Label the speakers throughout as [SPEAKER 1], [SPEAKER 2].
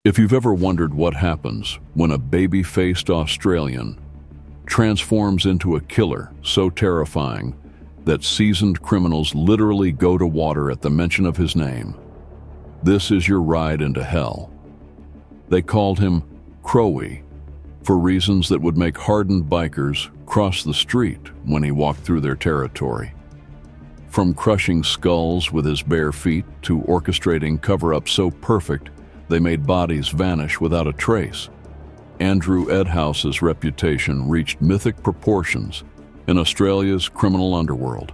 [SPEAKER 1] If you've ever wondered what happens when a baby-faced Australian transforms into a killer so terrifying that seasoned criminals literally go to water at the mention of his name, this is your ride into hell. They called him Crowey for reasons that would make hardened bikers cross the street when he walked through their territory. From crushing skulls with his bare feet to orchestrating cover-ups so perfect they made bodies vanish without a trace, Andrew Edhouse's reputation reached mythic proportions in Australia's criminal underworld.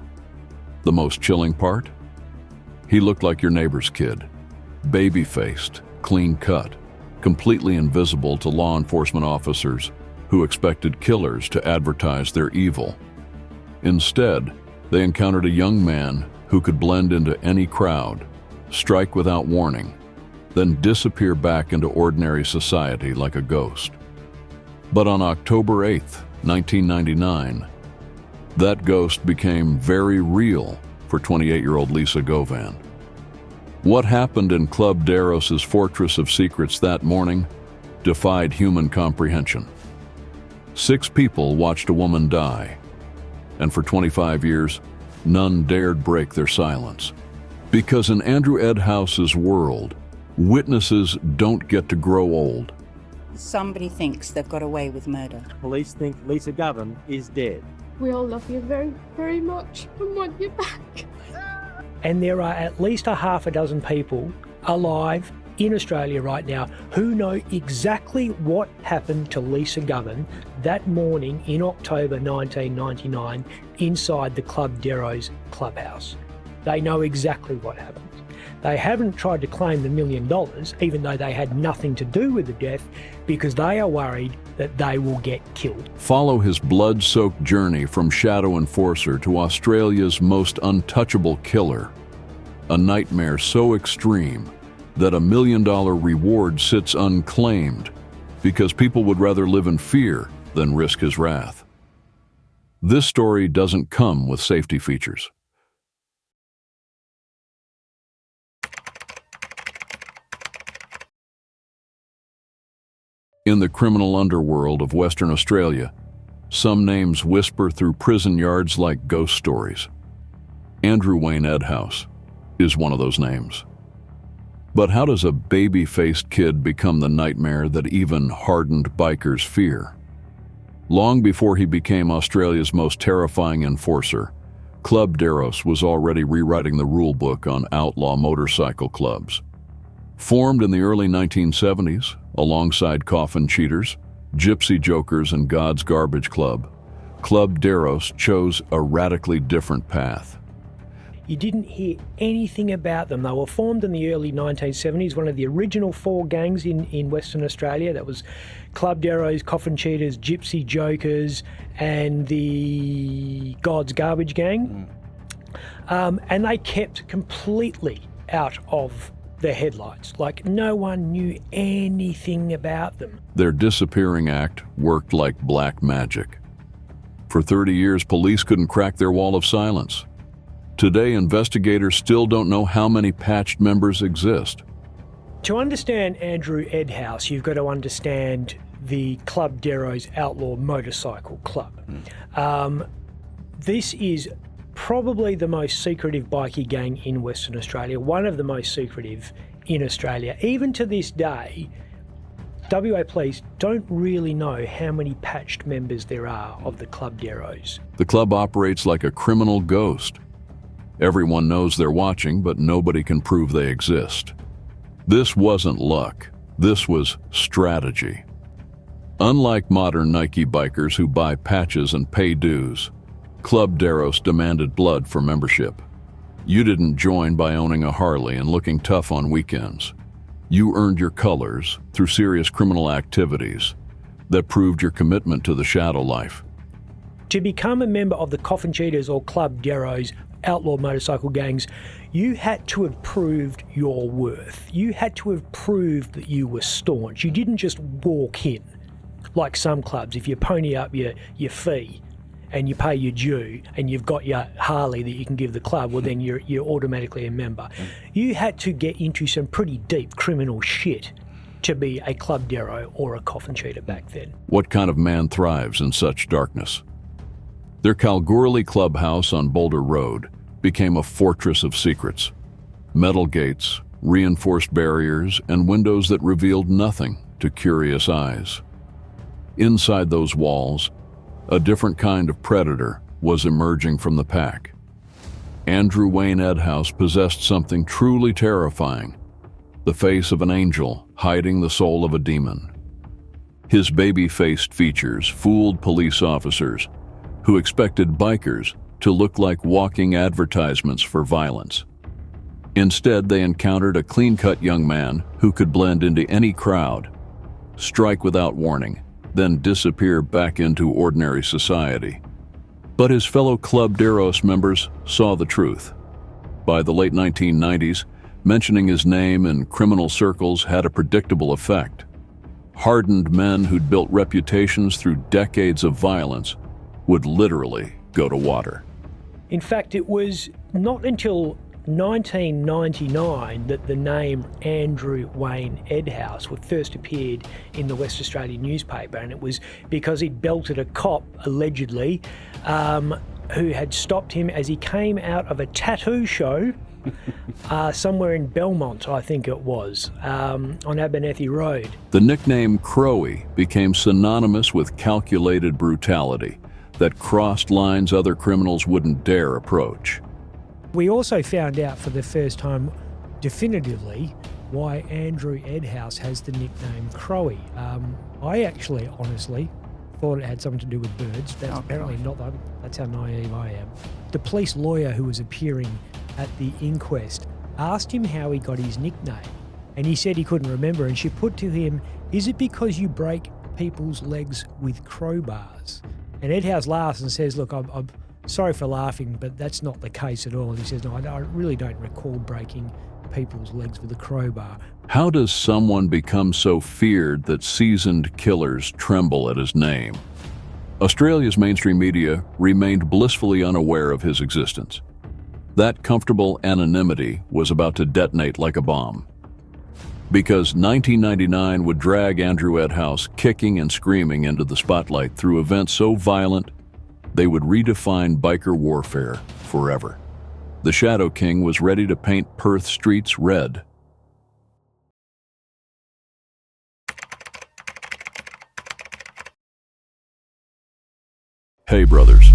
[SPEAKER 1] The most chilling part? He looked like your neighbor's kid, baby-faced, clean-cut, completely invisible to law enforcement officers who expected killers to advertise their evil. Instead, they encountered a young man who could blend into any crowd, strike without warning, then disappear back into ordinary society like a ghost. But on October 8th, 1999, that ghost became very real for 28-year-old Lisa Govan. What happened in Club Deros's Fortress of Secrets that morning defied human comprehension. 6 people watched a woman die, and for 25 years, none dared break their silence. Because in Andrew Edhouse's world, witnesses don't get to grow old.
[SPEAKER 2] Somebody thinks they've got away with murder.
[SPEAKER 3] Police think Lisa Govan is dead.
[SPEAKER 4] We all love you very, very much and want you back.
[SPEAKER 5] And there are at least a half a dozen people alive in Australia right now who know exactly what happened to Lisa Govan that morning in October 1999 inside the Club Deros clubhouse. They know exactly what happened. They haven't tried to claim the $1 million, even though they had nothing to do with the death, because they are worried that they will get killed.
[SPEAKER 1] Follow his blood-soaked journey from shadow enforcer to Australia's most untouchable killer, a nightmare so extreme that a $1 million reward sits unclaimed because people would rather live in fear than risk his wrath. This story doesn't come with safety features. In the criminal underworld of Western Australia, some names whisper through prison yards like ghost stories. Andrew Wayne Edhouse is one of those names. But how does a baby-faced kid become the nightmare that even hardened bikers fear? Long before he became Australia's most terrifying enforcer, Club Deros was already rewriting the rulebook on outlaw motorcycle clubs. Formed in the early 1970s, alongside Coffin Cheaters, Gypsy Jokers, and God's Garbage Club, Club Deros chose a radically different path.
[SPEAKER 5] You didn't hear anything about them. They were formed in the early 1970s, one of the original 4 gangs in Western Australia. That was Club Deros, Coffin Cheaters, Gypsy Jokers, and the God's Garbage Gang. And they kept completely out of the headlights, like no one knew anything about them.
[SPEAKER 1] Their disappearing act worked like black magic. For 30 years, police couldn't crack their wall of silence. Today, investigators still don't know how many patched members exist.
[SPEAKER 5] To understand Andrew Edhouse, you've got to understand the Club Deros Outlaw Motorcycle Club. This is probably the most secretive bikie gang in Western Australia, one of the most secretive in Australia. Even to this day, WA Police don't really know how many patched members there are of the Club Deros.
[SPEAKER 1] The club operates like a criminal ghost. Everyone knows they're watching, but nobody can prove they exist. This wasn't luck. This was strategy. Unlike modern Nike bikers who buy patches and pay dues, Club Deros demanded blood for membership. You didn't join by owning a Harley and looking tough on weekends. You earned your colors through serious criminal activities that proved your commitment to the shadow life.
[SPEAKER 5] To become a member of the Coffin Cheaters or Club Deros outlaw motorcycle gangs, you had to have proved your worth. You had to have proved that you were staunch. You didn't just walk in like some clubs. If you pony up your fee and you pay your due and you've got your Harley that you can give the club, well then you're automatically a member. You had to get into some pretty deep criminal shit to be a club dero or a coffin cheater back then.
[SPEAKER 1] What kind of man thrives in such darkness? Their Kalgoorlie clubhouse on Boulder Road became a fortress of secrets. Metal gates, reinforced barriers, and windows that revealed nothing to curious eyes. Inside those walls, a different kind of predator was emerging from the pack. Andrew Wayne Edhouse possessed something truly terrifying, the face of an angel hiding the soul of a demon. His baby-faced features fooled police officers who expected bikers to look like walking advertisements for violence. Instead, they encountered a clean-cut young man who could blend into any crowd, strike without warning, then disappear back into ordinary society. But his fellow Club Deros members saw the truth. By the late 1990s, mentioning his name in criminal circles had a predictable effect. Hardened men who'd built reputations through decades of violence would literally go to water.
[SPEAKER 5] In fact, it was not until 1999 that the name Andrew Wayne Edhouse first appeared in the West Australian newspaper, and it was because he'd belted a cop, allegedly, who had stopped him as he came out of a tattoo show somewhere in Belmont, I think it was, on Abernethy Road.
[SPEAKER 1] The nickname Crowey became synonymous with calculated brutality that crossed lines other criminals wouldn't dare approach.
[SPEAKER 5] We also found out for the first time definitively why Andrew Edhouse has the nickname Crowey. I actually, honestly, thought it had something to do with birds. That's apparently not that. That's how naive I am. The police lawyer who was appearing at the inquest asked him how he got his nickname, and he said he couldn't remember, and she put to him, "Is it because you break people's legs with crowbars?" And Edhouse laughs and says, "Look, I'm sorry for laughing, but that's not the case at all." And he says, "No, I really don't recall breaking people's legs with a crowbar."
[SPEAKER 1] How does someone become so feared that seasoned killers tremble at his name? Australia's mainstream media remained blissfully unaware of his existence. That comfortable anonymity was about to detonate like a bomb. Because 1999 would drag Andrew Edhouse kicking and screaming into the spotlight through events so violent they would redefine biker warfare forever. The Shadow King was ready to paint Perth streets red. Hey brothers,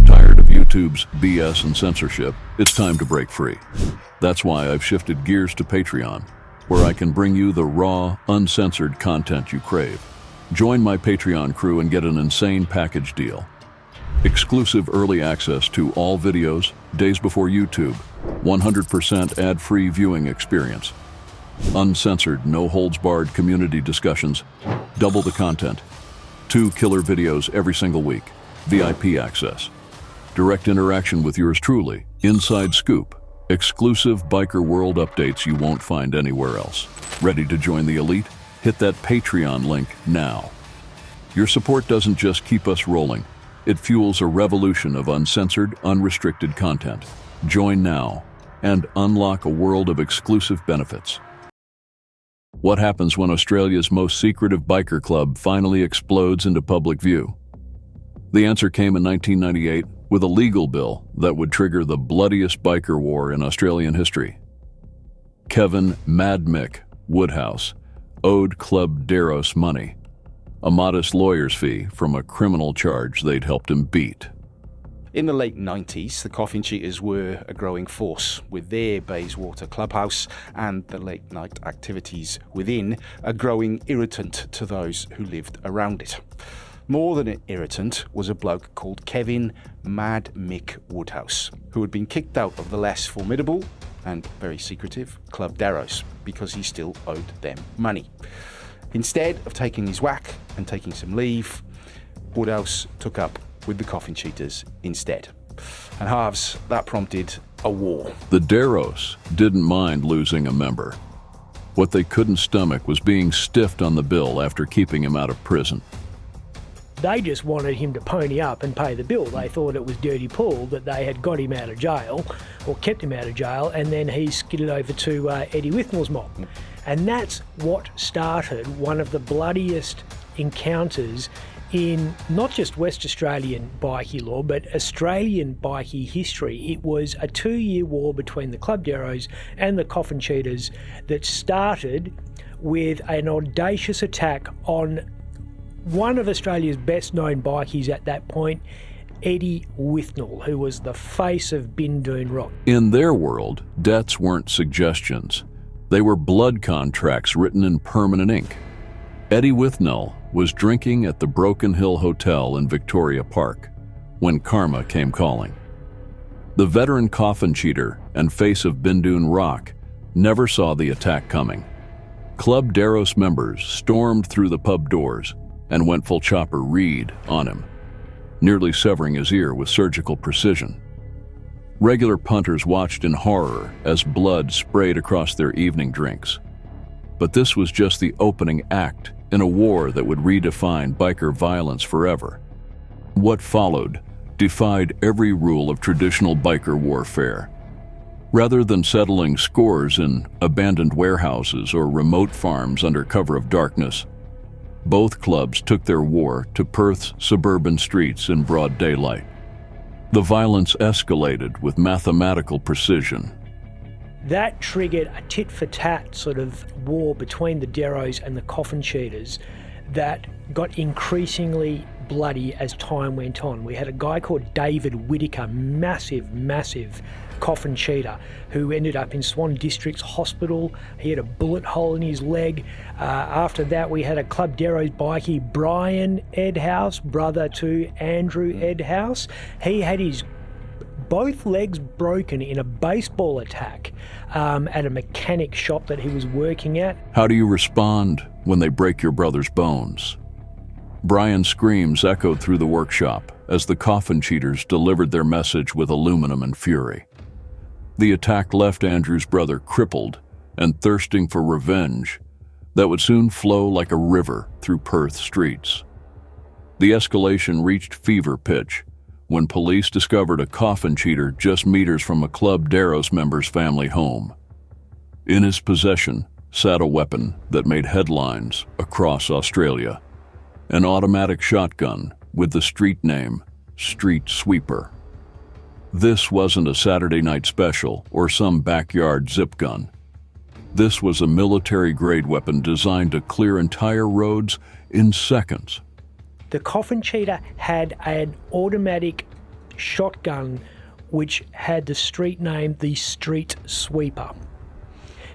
[SPEAKER 1] tired of YouTube's BS and censorship? It's time to break free. That's why I've shifted gears to Patreon, where I can bring you the raw, uncensored content you crave. Join my Patreon crew and get an insane package deal. Exclusive early access to all videos, days before YouTube, 100% ad-free viewing experience. Uncensored, no-holds-barred community discussions, double the content. 2 killer videos every single week, VIP access. Direct interaction with yours truly, inside scoop, exclusive biker world updates you won't find anywhere else. Ready to join the elite? Hit that Patreon link now. Your support doesn't just keep us rolling, it fuels a revolution of uncensored, unrestricted content. Join now and unlock a world of exclusive benefits. What happens when Australia's most secretive biker club finally explodes into public view? The answer came in 1998 with a legal bill that would trigger the bloodiest biker war in Australian history. Kevin Mad Mick Woodhouse owed Club Deros money, a modest lawyer's fee from a criminal charge they'd helped him beat.
[SPEAKER 6] In the late 90s, the coffin cheaters were a growing force, with their Bayswater clubhouse and the late-night activities within a growing irritant to those who lived around it. More than an irritant was a bloke called Kevin Mad Mick Woodhouse, who had been kicked out of the less formidable and very secretive Club Deros because he still owed them money. Instead of taking his whack and taking some leave, Woodhouse took up with the coffin cheaters instead. And halves, that prompted a war.
[SPEAKER 1] The Deros didn't mind losing a member. What they couldn't stomach was being stiffed on the bill after keeping him out of prison.
[SPEAKER 5] They just wanted him to pony up and pay the bill. They thought it was dirty Paul that they had got him out of jail, or kept him out of jail, and then he skidded over to Eddie Withnell's mob. And that's what started one of the bloodiest encounters in not just West Australian bikie law, but Australian bikie history. It was a 2-year war between the Club Derros and the Coffin Cheaters that started with an audacious attack on one of Australia's best known bikies at that point, Eddie Withnell, who was the face of Bindoon Rock.
[SPEAKER 1] In their world, deaths weren't suggestions. They were blood contracts written in permanent ink. Eddie Withnell was drinking at the Broken Hill Hotel in Victoria Park when karma came calling. The veteran coffin cheater and face of Bindoon Rock never saw the attack coming. Club Derros members stormed through the pub doors and went full chopper Reed on him, nearly severing his ear with surgical precision. Regular punters watched in horror as blood sprayed across their evening drinks. But this was just the opening act in a war that would redefine biker violence forever. What followed defied every rule of traditional biker warfare. Rather than settling scores in abandoned warehouses or remote farms under cover of darkness, both clubs took their war to Perth's suburban streets in broad daylight. The violence escalated with mathematical precision.
[SPEAKER 5] That triggered a tit-for-tat sort of war between the Derros and the Coffin Cheaters that got increasingly bloody as time went on. We had a guy called David Whittaker, massive coffin cheater, who ended up in Swan District's hospital. He had a bullet hole in his leg. After that, we had a Club Derros bikie, Brian Edhouse, brother to Andrew Edhouse. He had his both legs broken in a baseball attack at a mechanic shop that he was working at.
[SPEAKER 1] How do you respond when they break your brother's bones? Brian's screams echoed through the workshop as the coffin cheaters delivered their message with aluminum and fury. The attack left Andrew's brother crippled and thirsting for revenge that would soon flow like a river through Perth streets. The escalation reached fever pitch when police discovered a coffin cheater just meters from a Club Derros member's family home. In his possession sat a weapon that made headlines across Australia, an automatic shotgun with the street name Street Sweeper. This wasn't a Saturday night special or some backyard zip gun. This was a military-grade weapon designed to clear entire roads in seconds.
[SPEAKER 5] The coffin cheater had an automatic shotgun which had the street name the Street Sweeper,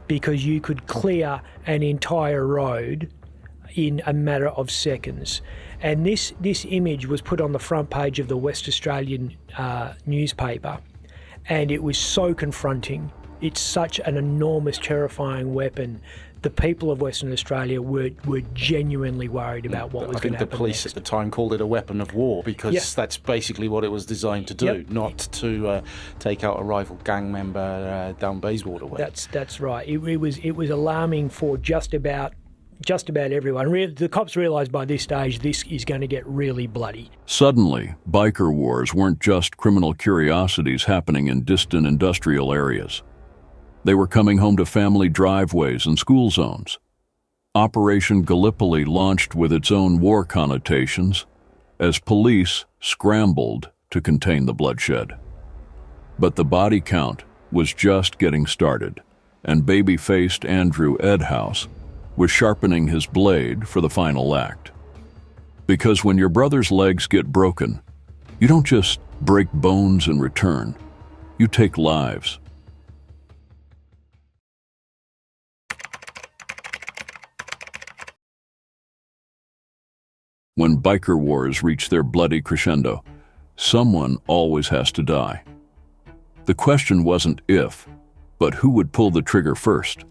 [SPEAKER 5] because you could clear an entire road in a matter of seconds. And this image was put on the front page of the West Australian newspaper, and it was so confronting. It's such an enormous, terrifying weapon. The people of Western Australia were genuinely worried about what was going to happen.
[SPEAKER 6] I think the police
[SPEAKER 5] next.
[SPEAKER 6] at the time called it a weapon of war because that's basically what it was designed to do, not to take out a rival gang member down Bayswater way.
[SPEAKER 5] That's right. It was alarming for just about everyone. The cops realised by this stage this is going to get really bloody.
[SPEAKER 1] Suddenly, biker wars weren't just criminal curiosities happening in distant industrial areas. They were coming home to family driveways and school zones. Operation Gallipoli launched with its own war connotations as police scrambled to contain the bloodshed. But the body count was just getting started, and baby-faced Andrew Edhouse was sharpening his blade for the final act. Because when your brother's legs get broken, you don't just break bones in return, you take lives. When biker wars reach their bloody crescendo, someone always has to die. The question wasn't if, but who would pull the trigger first.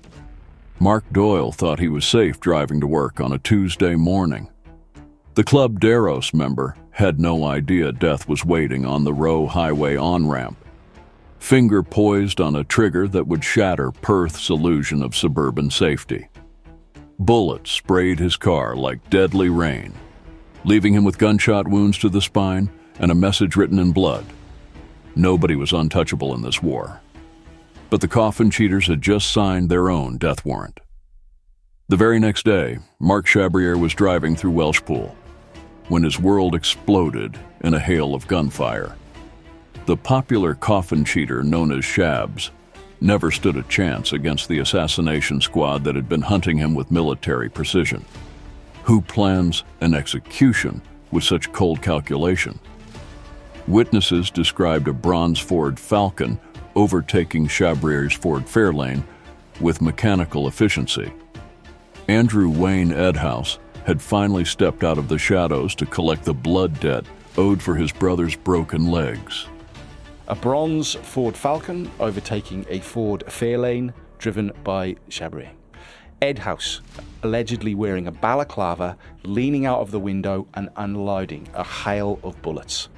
[SPEAKER 1] Mark Doyle thought he was safe driving to work on a Tuesday morning. The Club Derros member had no idea death was waiting on the Roe Highway on-ramp, finger poised on a trigger that would shatter Perth's illusion of suburban safety. Bullets sprayed his car like deadly rain, leaving him with gunshot wounds to the spine and a message written in blood. Nobody was untouchable in this war. But the coffin cheaters had just signed their own death warrant. The very next day, Mark Chabrier was driving through Welshpool when his world exploded in a hail of gunfire. The popular coffin cheater known as Shabs never stood a chance against the assassination squad that had been hunting him with military precision. Who plans an execution with such cold calculation? Witnesses described a bronze Ford Falcon overtaking Chabrier's Ford Fairlane with mechanical efficiency. Andrew Wayne Edhouse had finally stepped out of the shadows to collect the blood debt owed for his brother's broken legs.
[SPEAKER 6] A bronze Ford Falcon overtaking a Ford Fairlane driven by Chabrier. Edhouse, allegedly wearing a balaclava, leaning out of the window and unloading a hail of bullets,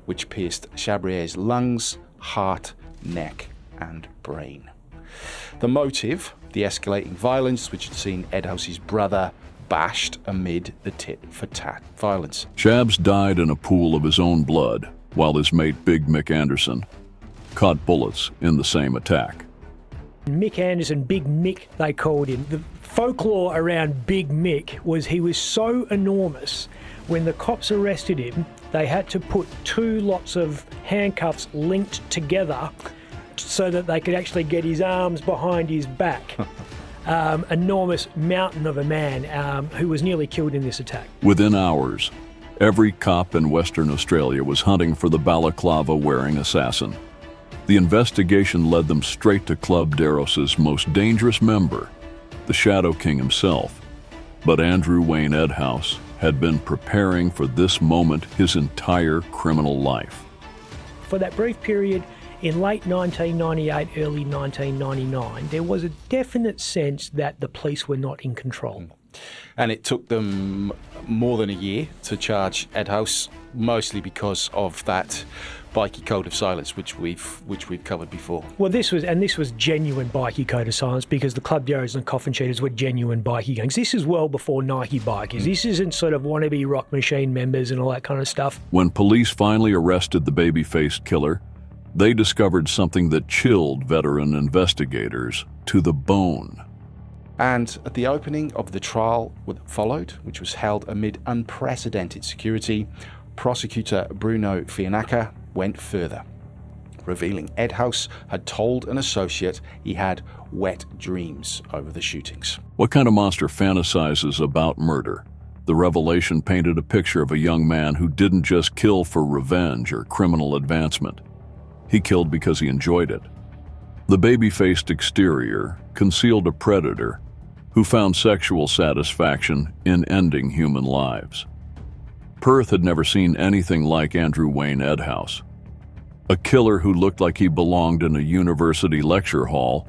[SPEAKER 6] which pierced Chabrier's lungs, heart, neck and brain. The motive, the escalating violence which had seen Edhouse's brother bashed amid the tit-for-tat violence.
[SPEAKER 1] Shabs died in a pool of his own blood, while his mate Big Mick Anderson caught bullets in the same attack.
[SPEAKER 5] Mick Anderson, Big Mick they called him. The folklore around Big Mick was he was so enormous, when the cops arrested him, they had to put 2 lots of handcuffs linked together so that they could actually get his arms behind his back. Enormous mountain of a man who was nearly killed in this attack.
[SPEAKER 1] Within hours, every cop in Western Australia was hunting for the balaclava-wearing assassin. The investigation led them straight to Club Deros's most dangerous member, the Shadow King himself. But Andrew Wayne Edhouse had been preparing for this moment his entire criminal life.
[SPEAKER 5] For that brief period in late 1998, early 1999, there was a definite sense that the police were not in control.
[SPEAKER 6] And it took them more than a year to charge Edhouse, mostly because of that bikie code of silence, which we've covered before.
[SPEAKER 5] Well, this was genuine bikie code of silence, because the Club Deros and Coffin Cheaters were genuine bikie gangs. This is well before Nike bikers. This isn't sort of wannabe Rock Machine members and all that kind of stuff.
[SPEAKER 1] When police finally arrested the baby-faced killer, they discovered something that chilled veteran investigators to the bone.
[SPEAKER 6] And at the opening of the trial that followed, which was held amid unprecedented security, prosecutor Bruno Fianacca went further, revealing Edhouse had told an associate he had wet dreams over the shootings.
[SPEAKER 1] What kind of monster fantasizes about murder? The revelation painted a picture of a young man who didn't just kill for revenge or criminal advancement. He killed because he enjoyed it. The baby-faced exterior concealed a predator who found sexual satisfaction in ending human lives. Perth had never seen anything like Andrew Wayne Edhouse, a killer who looked like he belonged in a university lecture hall,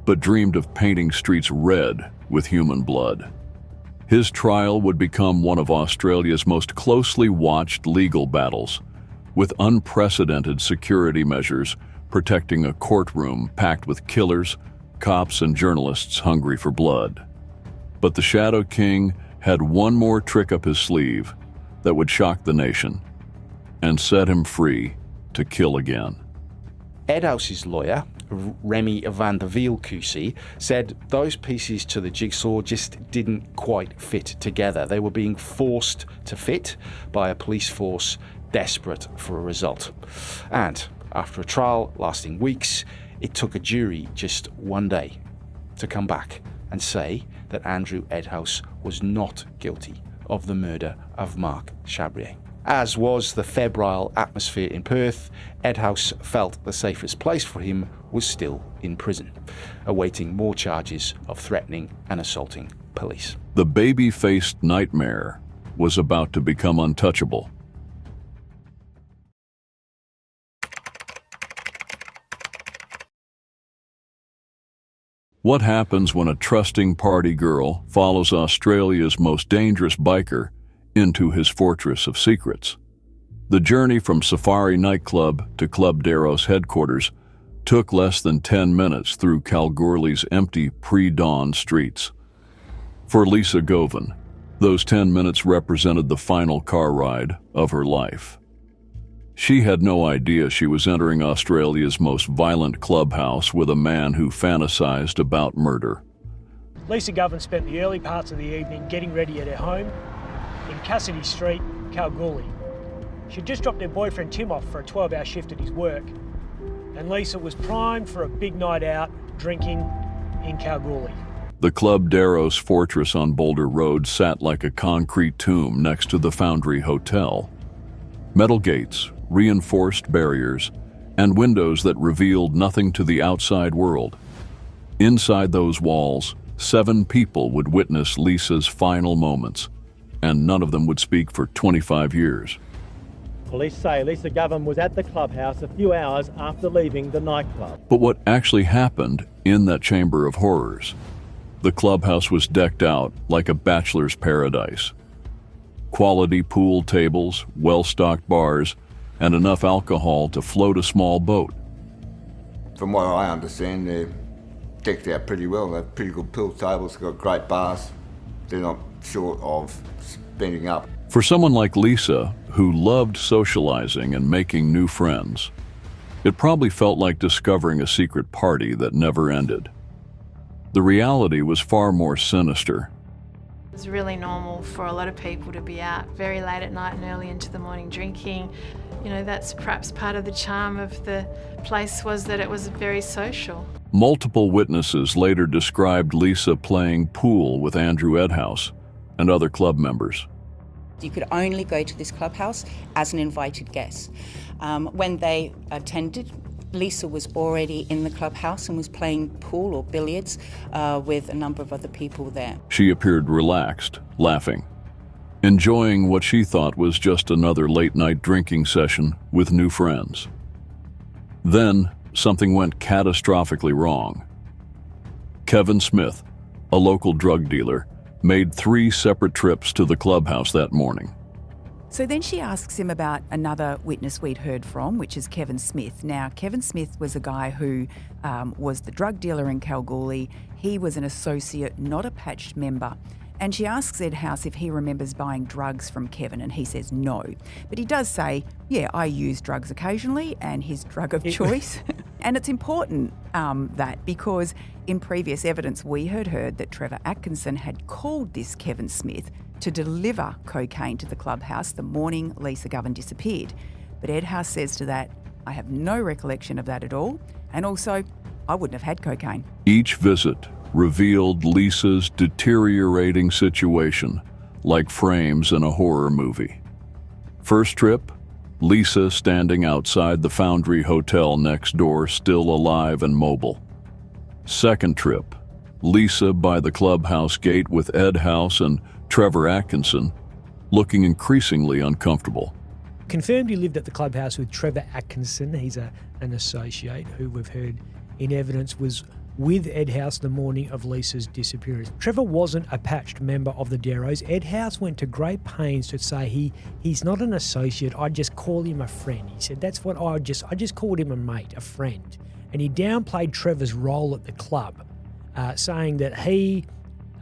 [SPEAKER 1] but dreamed of painting streets red with human blood. His trial would become one of Australia's most closely watched legal battles, with unprecedented security measures protecting a courtroom packed with killers, cops, and journalists hungry for blood. But the Shadow King had one more trick up his sleeve that would shock the nation and set him free to kill again.
[SPEAKER 6] Edhouse's lawyer, Remy van der Wiel QC, said those pieces to the jigsaw just didn't quite fit together. They were being forced to fit by a police force desperate for a result. And after a trial lasting weeks, it took a jury just one day to come back and say that Andrew Edhouse was not guilty of the murder of Mark Chabrier. As was the febrile atmosphere in Perth, Edhouse felt the safest place for him was still in prison, awaiting more charges of threatening and assaulting police.
[SPEAKER 1] The baby-faced nightmare was about to become untouchable. What happens when a trusting party girl follows Australia's most dangerous biker into his fortress of secrets? The journey from Safari nightclub to Club Deros headquarters took less than 10 minutes through Kalgoorlie's empty pre-dawn streets. For Lisa Govan, those 10 minutes represented the final car ride of her life. She had no idea she was entering Australia's most violent clubhouse with a man who fantasized about murder.
[SPEAKER 5] Lisa Govan spent the early parts of the evening getting ready at her home in Cassidy Street, Kalgoorlie. She'd just dropped her boyfriend Tim off for a 12-hour shift at his work, and Lisa was primed for a big night out drinking in Kalgoorlie.
[SPEAKER 1] The Club Darrow's fortress on Boulder Road sat like a concrete tomb next to the Foundry Hotel. Metal gates, reinforced barriers, and windows that revealed nothing to the outside world. Inside those walls, 7 people would witness Lisa's final moments, and none of them would speak for 25 years.
[SPEAKER 3] Police say Lisa Govan was at the clubhouse a few hours after leaving the nightclub.
[SPEAKER 1] But what actually happened in that chamber of horrors? The clubhouse was decked out like a bachelor's paradise. Quality pool tables, well-stocked bars, and enough alcohol to float a small boat.
[SPEAKER 7] From what I understand, they're decked out pretty well. They have pretty good pool tables, got great bars. They're not short of spending up.
[SPEAKER 1] For someone like Lisa, who loved socializing and making new friends, it probably felt like discovering a secret party that never ended. The reality was far more sinister.
[SPEAKER 8] It's really normal for a lot of people to be out very late at night and early into the morning drinking. You know, that's perhaps part of the charm of the place, was that it was very social.
[SPEAKER 1] Multiple witnesses later described Lisa playing pool with Andrew Edhouse and other club members.
[SPEAKER 2] You could only go to this clubhouse as an invited guest. When they attended, Lisa was already in the clubhouse and was playing pool or billiards with a number of other people there.
[SPEAKER 1] She appeared relaxed, laughing, enjoying what she thought was just another late-night drinking session with new friends. Then, something went catastrophically wrong. Kevin Smith, a local drug dealer, made 3 separate trips to the clubhouse that morning.
[SPEAKER 9] So then she asks him about another witness we'd heard from, which is Kevin Smith. Now, Kevin Smith was a guy who was the drug dealer in Kalgoorlie. He was an associate, not a patched member. And she asks Edhouse if he remembers buying drugs from Kevin, and he says no. But he does say, yeah, I use drugs occasionally, and his drug of choice. And it's important that because in previous evidence we had heard that Trevor Atkinson had called this Kevin Smith to deliver cocaine to the clubhouse the morning Lisa Govan disappeared. But Edhouse says to that, I have no recollection of that at all, and also I wouldn't have had cocaine.
[SPEAKER 1] Each visit revealed Lisa's deteriorating situation, like frames in a horror movie. First trip, Lisa standing outside the Foundry Hotel next door, still alive and mobile. Second trip, Lisa by the clubhouse gate with Edhouse and Trevor Atkinson, looking increasingly uncomfortable.
[SPEAKER 5] Confirmed he lived at the clubhouse with Trevor Atkinson. He's an associate who we've heard in evidence was with Edhouse the morning of Lisa's disappearance. Trevor wasn't a patched member of the Darrows. Edhouse went to great pains to say he's not an associate, I just call him a friend. He said, that's what I just called him a mate, a friend. And he downplayed Trevor's role at the club, saying that he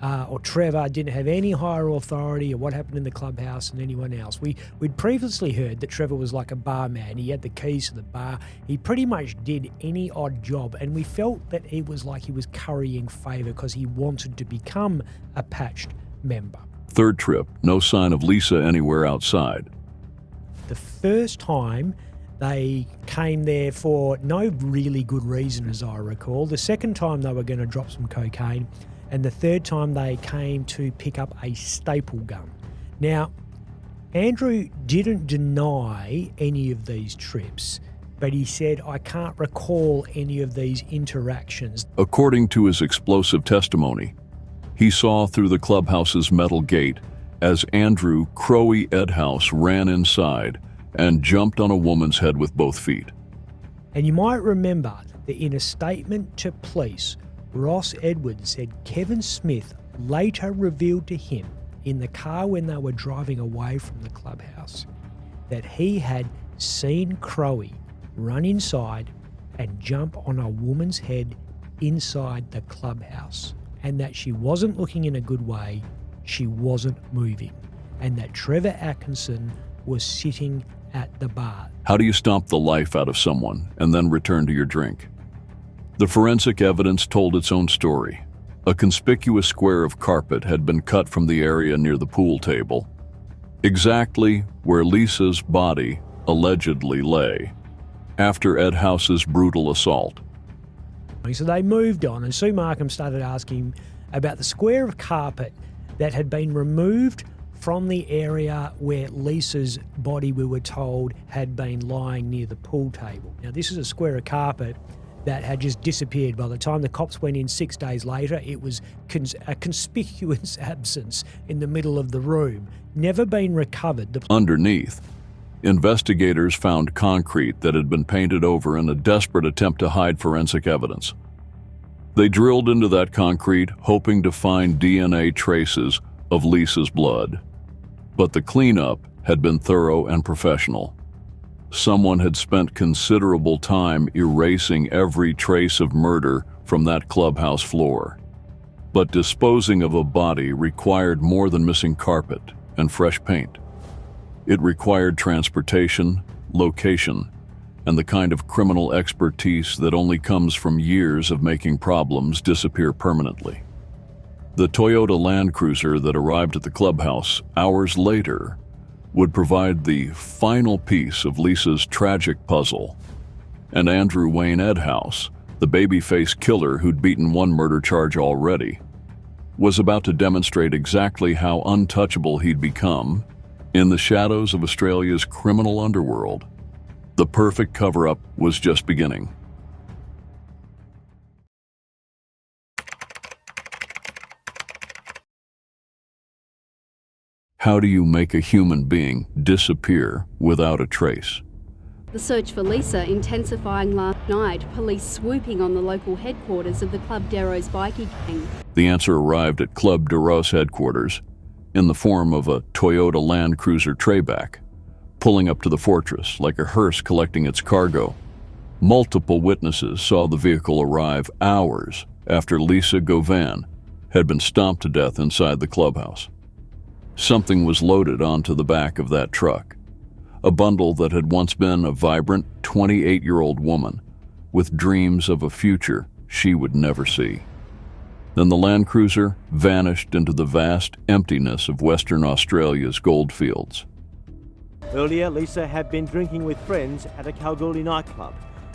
[SPEAKER 5] or Trevor didn't have any higher authority or what happened in the clubhouse than anyone else. We'd previously heard that Trevor was like a barman. He had the keys to the bar. He pretty much did any odd job, and we felt that it was like he was currying favour because he wanted to become a patched member.
[SPEAKER 1] Third trip, no sign of Lisa anywhere outside.
[SPEAKER 5] The first time they came there for no really good reason, as I recall. The second time they were going to drop some cocaine. And the third time they came to pick up a staple gun. Now, Andrew didn't deny any of these trips, but he said, I can't recall any of these interactions.
[SPEAKER 1] According to his explosive testimony, he saw through the clubhouse's metal gate as Andrew Crowey Edhouse ran inside and jumped on a woman's head with both feet.
[SPEAKER 5] And you might remember that in a statement to police, Ross Edwards said Kevin Smith later revealed to him in the car when they were driving away from the clubhouse that he had seen Crowey run inside and jump on a woman's head inside the clubhouse, and that she wasn't looking in a good way, she wasn't moving, and that Trevor Atkinson was sitting at the bar.
[SPEAKER 1] How do you stomp the life out of someone and then return to your drink? The forensic evidence told its own story. a conspicuous square of carpet had been cut from the area near the pool table, exactly where Lisa's body allegedly lay after Edhouse's brutal assault.
[SPEAKER 5] So they moved on, and Sue Markham started asking about the square of carpet that had been removed from the area where Lisa's body, we were told, had been lying near the pool table. Now, this is a square of carpet that had just disappeared. By the time the cops went in 6 days later, it was a conspicuous absence in the middle of the room, never been recovered.
[SPEAKER 1] Underneath, investigators found concrete that had been painted over in a desperate attempt to hide forensic evidence. They drilled into that concrete, hoping to find DNA traces of Lisa's blood. But the cleanup had been thorough and professional. Someone had spent considerable time erasing every trace of murder from that clubhouse floor. But disposing of a body required more than missing carpet and fresh paint. It required transportation, location, and the kind of criminal expertise that only comes from years of making problems disappear permanently. The Toyota Land Cruiser that arrived at the clubhouse hours later would provide the final piece of Lisa's tragic puzzle. And Andrew Wayne Edhouse, the babyface killer who'd beaten one murder charge already, was about to demonstrate exactly how untouchable he'd become in the shadows of Australia's criminal underworld. The perfect cover-up was just beginning. How do you make a human being disappear without a trace?
[SPEAKER 10] The search for Lisa intensifying last night, police swooping on the local headquarters of the Club Deros bikie gang.
[SPEAKER 1] The answer arrived at Club Deros headquarters in the form of a Toyota Land Cruiser Trayback, pulling up to the fortress like a hearse collecting its cargo. Multiple witnesses saw the vehicle arrive hours after Lisa Govan had been stomped to death inside the clubhouse. Something was loaded onto the back of that truck, a bundle that had once been a vibrant 28-year-old woman with dreams of a future she would never see. Then the Land Cruiser vanished into the vast emptiness of Western Australia's goldfields.
[SPEAKER 3] Earlier, Lisa had been drinking with friends at a Kalgoorlie nightclub.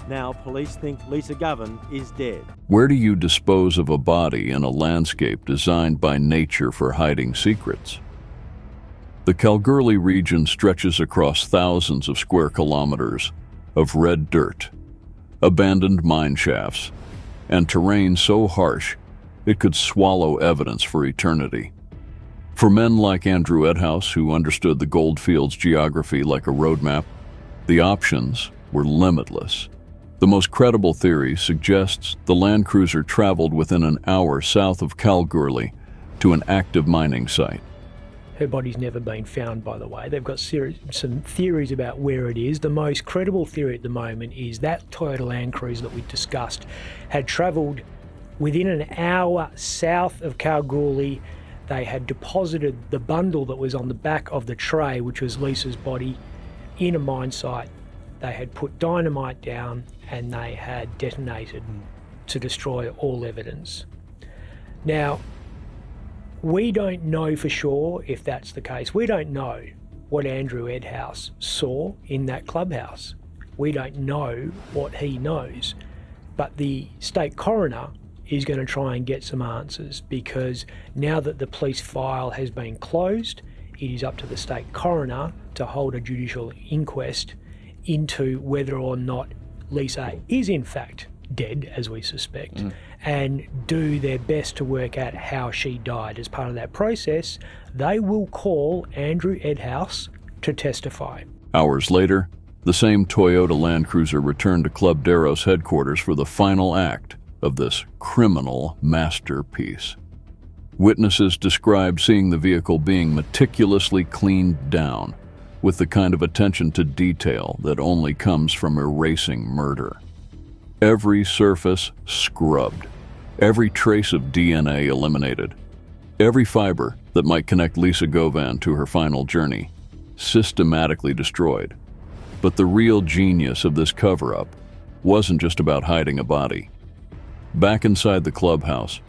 [SPEAKER 3] Now, police think Lisa Govan is dead.
[SPEAKER 1] Where do you dispose of a body in a landscape designed by nature for hiding secrets? The Kalgoorlie region stretches across thousands of square kilometers of red dirt, abandoned mine shafts, and terrain so harsh it could swallow evidence for eternity. For men like Andrew Edhouse, who understood the goldfields' geography like a roadmap, the options were limitless. The most credible theory suggests the Land Cruiser traveled within an hour south of Kalgoorlie to an active mining site.
[SPEAKER 5] Her body's never been found, by the way. They've got some theories about where it is. The most credible theory at the moment is that Toyota Land Cruiser that we discussed had travelled within an hour south of Kalgoorlie. They had deposited the bundle that was on the back of the tray, which was Lisa's body, in a mine site. They had put dynamite down and they had detonated to destroy all evidence. Now, we don't know for sure if that's the case. We don't know what Andrew Edhouse saw in that clubhouse. We don't know what he knows. But the state coroner is going to try and get some answers, because now that the police file has been closed, it is up to the state coroner to hold a judicial inquest into whether or not Lisa is in fact dead, as we suspect, and do their best to work out how she died. As part of that process, they will call Andrew Edhouse to testify.
[SPEAKER 1] Hours later, the same Toyota Land Cruiser returned to Club Deros headquarters for the final act of this criminal masterpiece. Witnesses described seeing the vehicle being meticulously cleaned down with the kind of attention to detail that only comes from erasing murder. Every surface scrubbed, every trace of DNA eliminated, every fiber that might connect Lisa Govan to her final journey systematically destroyed. But the real genius of this cover-up wasn't just about hiding a body. Back inside the clubhouse,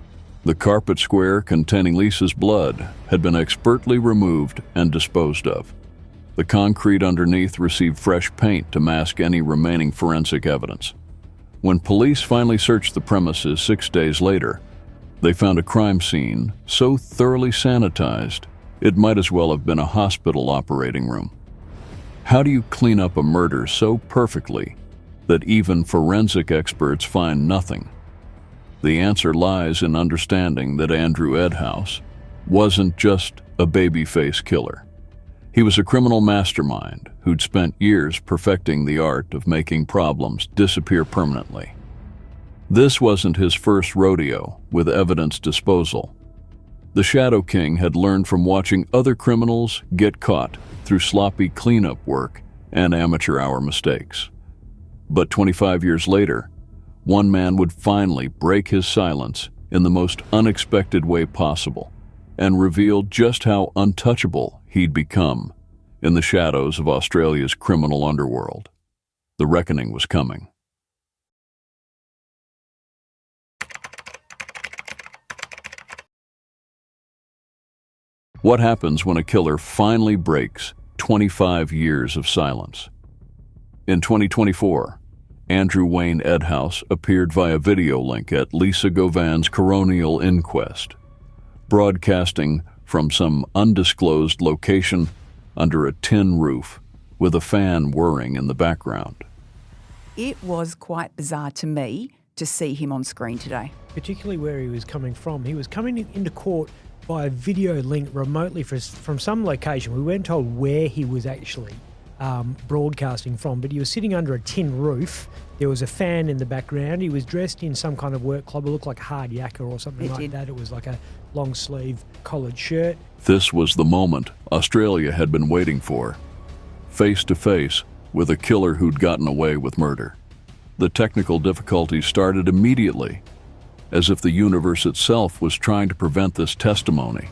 [SPEAKER 1] The carpet square containing Lisa's blood had been expertly removed and disposed of. The concrete underneath received fresh paint to mask any remaining forensic evidence. When police finally searched the premises 6 days later, they found a crime scene so thoroughly sanitized it might as well have been a hospital operating room. How do you clean up a murder so perfectly that even forensic experts find nothing? The answer lies in understanding that Andrew Edhouse wasn't just a babyface killer. He was a criminal mastermind who'd spent years perfecting the art of making problems disappear permanently. This wasn't his first rodeo with evidence disposal. The Shadow King had learned from watching other criminals get caught through sloppy cleanup work and amateur hour mistakes. But 25 years later, one man would finally break his silence in the most unexpected way possible and reveal just how untouchable he'd become in the shadows of Australia's criminal underworld. The reckoning was coming. What happens when a killer finally breaks 25 years of silence? In 2024, Andrew Wayne Edhouse appeared via video link at Lisa Govan's coronial inquest, broadcasting from some undisclosed location under a tin roof with a fan whirring in the background.
[SPEAKER 9] It was quite bizarre to me to see him on screen today.
[SPEAKER 5] Particularly where he was coming from. He was coming into court by a video link remotely from some location. We weren't told where he was actually broadcasting from, but he was sitting under a tin roof. There was a fan in the background. He was dressed in some kind of work club. It looked like a hard yakka or something like that. It was like a long sleeve collared shirt.
[SPEAKER 1] This was the moment Australia had been waiting for. Face to face with a killer who'd gotten away with murder. The technical difficulties started immediately, as if the universe itself was trying to prevent this testimony.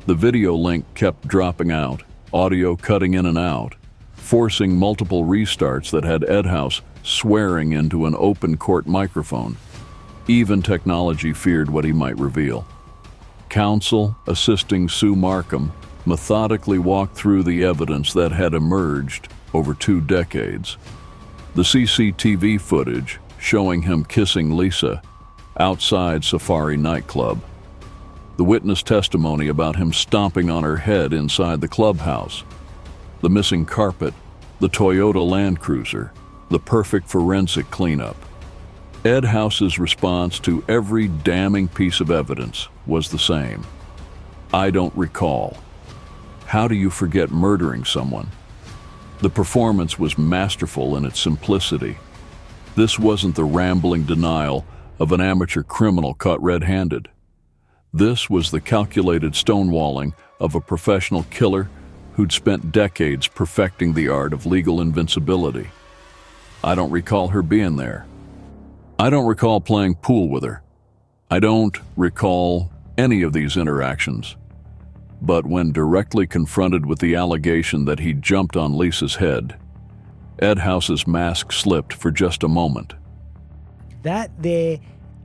[SPEAKER 1] The video link kept dropping out, audio cutting in and out, forcing multiple restarts that had Edhouse swearing into an open court microphone. Even technology feared what he might reveal. Counsel, assisting Sue Markham, methodically walked through the evidence that had emerged over 2 decades. The CCTV footage showing him kissing Lisa outside Safari nightclub. The witness testimony about him stomping on her head inside the clubhouse. The missing carpet, the Toyota Land Cruiser, the perfect forensic cleanup. Edhouse's response to every damning piece of evidence was the same. I don't recall. How do you forget murdering someone? The performance was masterful in its simplicity. This wasn't the rambling denial of an amateur criminal caught red-handed. This was the calculated stonewalling of a professional killer who'd spent decades perfecting the art of legal invincibility. I don't recall her being there. I don't recall playing pool with her. I don't recall any of these interactions. But when directly confronted with the allegation that he jumped on Lisa's head, Edhouse's mask slipped for just a moment.
[SPEAKER 5] That there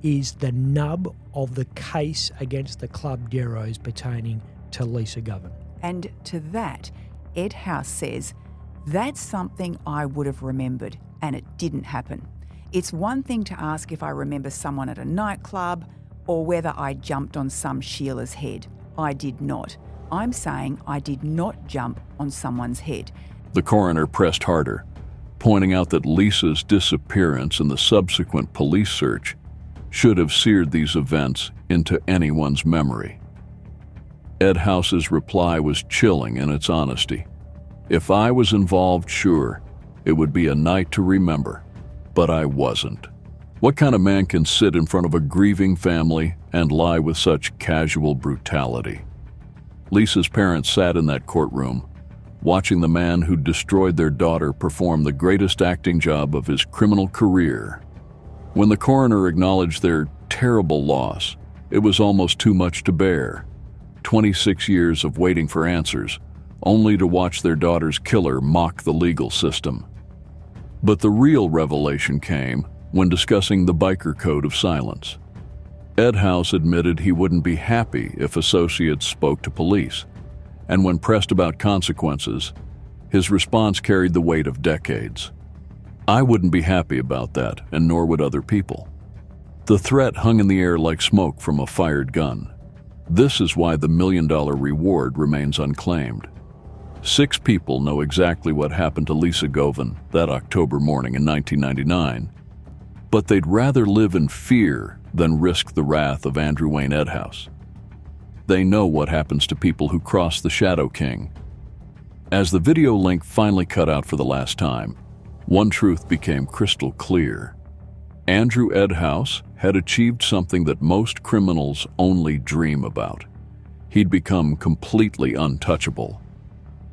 [SPEAKER 5] is the nub of the case against the Club Deros pertaining to Lisa Govan.
[SPEAKER 9] And to that, Edhouse says, that's something I would have remembered, and it didn't happen. It's one thing to ask if I remember someone at a nightclub or whether I jumped on some Sheila's head. I did not. I'm saying I did not jump on someone's head.
[SPEAKER 1] The coroner pressed harder, pointing out that Lisa's disappearance and the subsequent police search should have seared these events into anyone's memory. Edhouse's reply was chilling in its honesty. If I was involved, sure, it would be a night to remember, but I wasn't. What kind of man can sit in front of a grieving family and lie with such casual brutality? Lisa's parents sat in that courtroom, watching the man who destroyed their daughter perform the greatest acting job of his criminal career. When the coroner acknowledged their terrible loss, it was almost too much to bear. 26 years of waiting for answers, only to watch their daughter's killer mock the legal system. But the real revelation came when discussing the biker code of silence. Edhouse admitted he wouldn't be happy if associates spoke to police, and when pressed about consequences, his response carried the weight of decades. "I wouldn't be happy about that, and nor would other people." The threat hung in the air like smoke from a fired gun. This is why the $1 million reward remains unclaimed. 6 people know exactly what happened to Lisa Govan that October morning in 1999, but they'd rather live in fear than risk the wrath of Andrew Wayne Edhouse. They know what happens to people who cross the Shadow King. As the video link finally cut out for the last time, one truth became crystal clear. Andrew Edhouse had achieved something that most criminals only dream about. He'd become completely untouchable.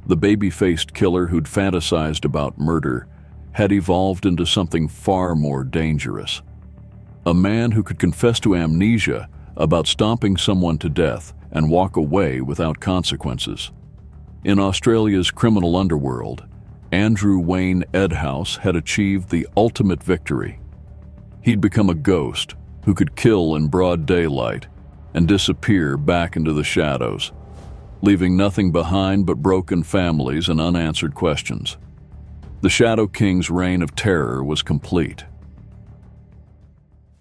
[SPEAKER 1] The baby-faced killer who'd fantasized about murder had evolved into something far more dangerous. A man who could confess to amnesia about stomping someone to death and walk away without consequences. In Australia's criminal underworld, Andrew Wayne Edhouse had achieved the ultimate victory. He'd become a ghost who could kill in broad daylight and disappear back into the shadows, leaving nothing behind but broken families and unanswered questions. The Shadow King's reign of terror was complete.